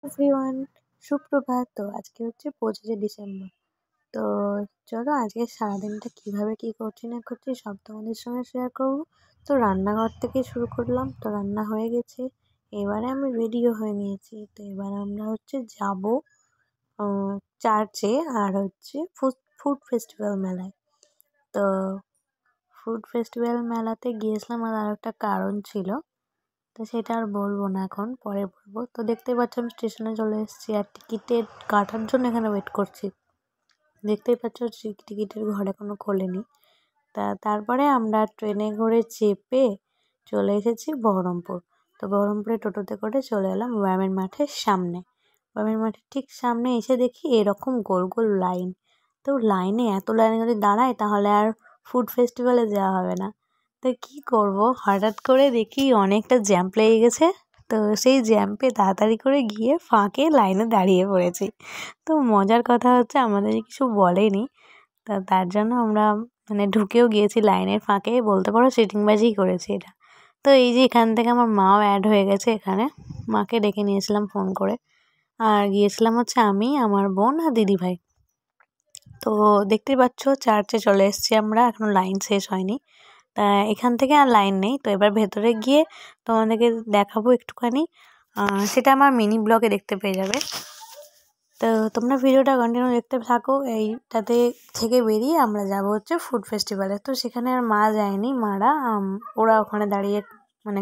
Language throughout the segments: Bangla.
এভরিওয়ান, সুপ্রভাত। তো আজকে হচ্ছে 25শে ডিসেম্বর। তো চলো আজকে সারাদিনটা কিভাবে কি করছি না করছি সব তোমাদের সঙ্গে শেয়ার করবো। তো রান্নাঘর থেকে শুরু করলাম, তো রান্না হয়ে গেছে। এবারে আমি রেডিও হয়ে নিয়েছি। তো এবার আমরা হচ্ছে যাবো চার্চে আর হচ্ছে ফুড ফেস্টিভ্যাল মেলায়। তো ফুড ফেস্টিভ্যাল মেলাতে গিয়েছিলাম, আর একটা কারণ ছিল, তো সেটা আর বলবো না, এখন পরে বলবো। তো দেখতেই পাচ্ছ আমি স্টেশনে চলে এসেছি আর টিকিটের কাটার জন্য এখানে ওয়েট করছি। দেখতেই পাচ্ছ টিকিটের ঘর এখনো খোলেনি। তারপরে আমরা ট্রেনে করে চেপে চলে এসেছি বহরমপুর। তো বহরমপুরে টোটোতে করে চলে এলাম ব্যায়ামের মাঠের সামনে। ব্যায়ামের মাঠের ঠিক সামনে এসে দেখি এরকম গোল গোল লাইন। তো এত লাইনে যদি দাঁড়ায় তাহলে আর ফুড ফেস্টিভ্যালে যাওয়া হবে না। তো কী করব, হঠাৎ করে দেখি অনেকটা জ্যাম্প লেগে গেছে। তো সেই জ্যাম্পে তাড়াতাড়ি করে গিয়ে ফাঁকে লাইনে দাঁড়িয়ে পড়েছি। তো মজার কথা হচ্ছে আমাদের কিছু বলেনি। তার জন্য আমরা ঢুকেও গিয়েছি লাইনের ফাঁকে, বলতে পারো চিটিংবাজিই করেছি এটা। তো এই যে এখান থেকে আমার মাও অ্যাড হয়ে গেছে এখানে, মাকে ডেকে নিয়েছিলাম ফোন করে। আর গিয়েছিলাম হচ্ছে আমি, আমার বোন আর দিদিভাই। তো দেখতেই পাচ্ছ চার্চে চলে এসেছি আমরা, এখনও লাইন শেষ হয়নি। তা এখান থেকে আর লাইন নেই। তো এবার ভেতরে গিয়ে তোমাদেরকে দেখাবো একটুখানি, সেটা আমার মিনি ব্লগে দেখতে পেয়ে যাবে। তো তোমরা ভিডিওটা কন্টিনিউ দেখতে থাকো। এইটাতে থেকে বেরিয়ে আমরা যাব হচ্ছে ফুড ফেস্টিভ্যালে। তো সেখানে আর মা যায়নি, ওরা ওখানে দাঁড়িয়ে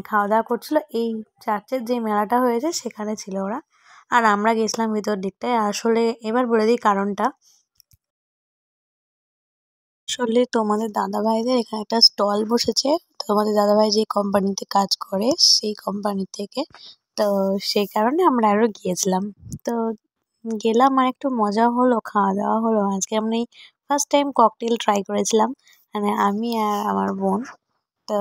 খাওয়া দাওয়া করছিলো। এই চার্চের যে মেলাটা হয়েছে সেখানে ছিল ওরা, আর আমরা গেছিলাম ভিতর দিকটায়। আসলে এবার বলে দিই কারণটা। আসলে তোমাদের দাদাভাইদের এখানে একটা স্টল বসেছে। তোমাদের দাদাভাই যে কোম্পানিতে কাজ করে সেই কোম্পানি থেকে। তো সেই কারণে আমরা আরও গিয়েছিলাম। তো গেলাম আর একটু মজা হলো, খাওয়া দাওয়া হলো। আজকে আমি ফার্স্ট টাইম ককটেল ট্রাই করেছিলাম, আমি আর আমার বোন। তো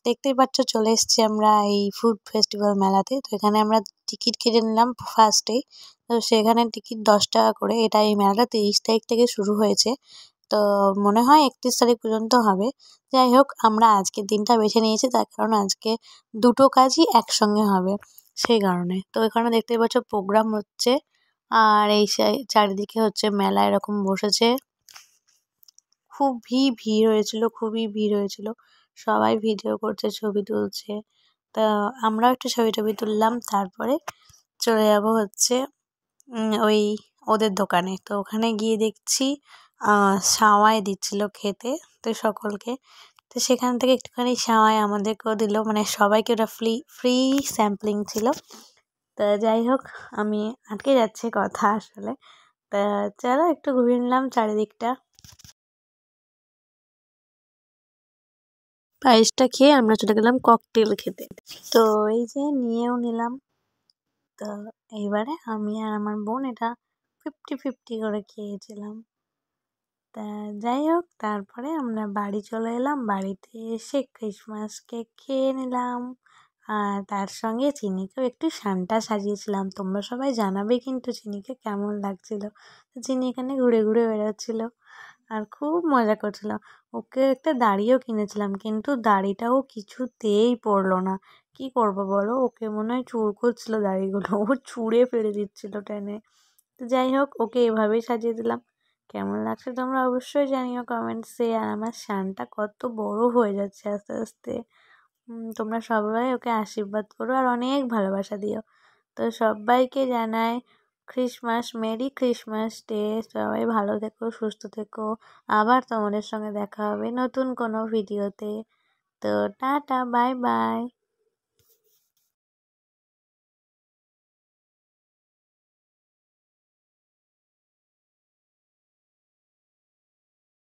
দেখতেই পাচ্ছ চলে এসেছি আমরা এই ফুড ফেস্টিভ্যাল মেলাতে। তো এখানে আমরা টিকিট কেটে নিলাম ফার্স্টেই। তো সেখানে টিকিট 10 টাকা করে। এই মেলাটা 23 তারিখ থেকে শুরু হয়েছে। তো মনে হয় 31 তারিখ পর্যন্ত হবে। যাই হোক, আমরা আজকের দিনটা বেছে নিয়েছি তার কারণ আজকে দুটো কাজই একসঙ্গে হবে, সেই কারণে। তো এখানে দেখতেই পাচ্ছ প্রোগ্রাম হচ্ছে, আর এই চারিদিকে হচ্ছে মেলা এরকম বসেছে। খুবই ভিড় হয়েছিল। সবাই ভিডিও করছে, ছবি তুলছে। তা আমরাও একটু ছবি টবি তুললাম। তারপরে চলে যাব হচ্ছে ওই ওদের দোকানে। তো ওখানে গিয়ে দেখছি সাওয়াই দিচ্ছিল খেতে তো সকলকে। তো সেখান থেকে একটুখানি সাওয়াই আমাদেরকেও দিল, সবাইকে ওটা ফ্রি স্যাম্পলিং ছিল। তা যাই হোক, আমি আটকে যাচ্ছে কথা আসলে। তা চলো একটু ঘুরে নিলাম চারিদিকটা। পায়েসটা খেয়ে আমরা চলে গেলাম ককটেল খেতে। তো এই যে নিয়েও নিলাম। তো এইবারে আমি আর আমার বোন এটা 50-50 করে খেয়েছিলাম। তা যাই হোক, তারপরে আমরা বাড়ি চলে এলাম। বাড়িতে এসে ক্রিসমাস কেক খেয়ে নিলাম, আর তার সঙ্গে চিনিকেও একটু সান্টা সাজিয়েছিলাম। তোমরা সবাই জানাবে কিন্তু চিনিকে কেমন লাগছিল। তো চিনি এখানে ঘুরে ঘুরে বেড়াচ্ছিল আর খুব মজা করছিল। ওকে একটা দাড়িও কিনেছিলাম, কিন্তু দাড়িটাও কিছুতেই পড়লো না। কি করবো বলো, ওকে মনে হয় চুল করছিল দাড়িগুলো, ও ছুঁড়ে ফেলে দিচ্ছিল টেনে। তো যাই হোক, ওকে এভাবেই সাজিয়ে দিলাম। কেমন লাগছে তোমরা অবশ্যই জানিও কমেন্টসে। আর আমার শানটা কত বড় হয়ে যাচ্ছে আস্তে আস্তে। তোমরা সবাই ওকে আশীর্বাদ করো আর অনেক ভালোবাসা দিও। তো সবাইকে জানাই মেরি ক্রিসমাস ডে। সবাই ভালো থেকো, সুস্থ থেকো। আবার তোমাদের সঙ্গে দেখা হবে নতুন কোনো ভিডিওতে। তো টাটা, বাই বাই।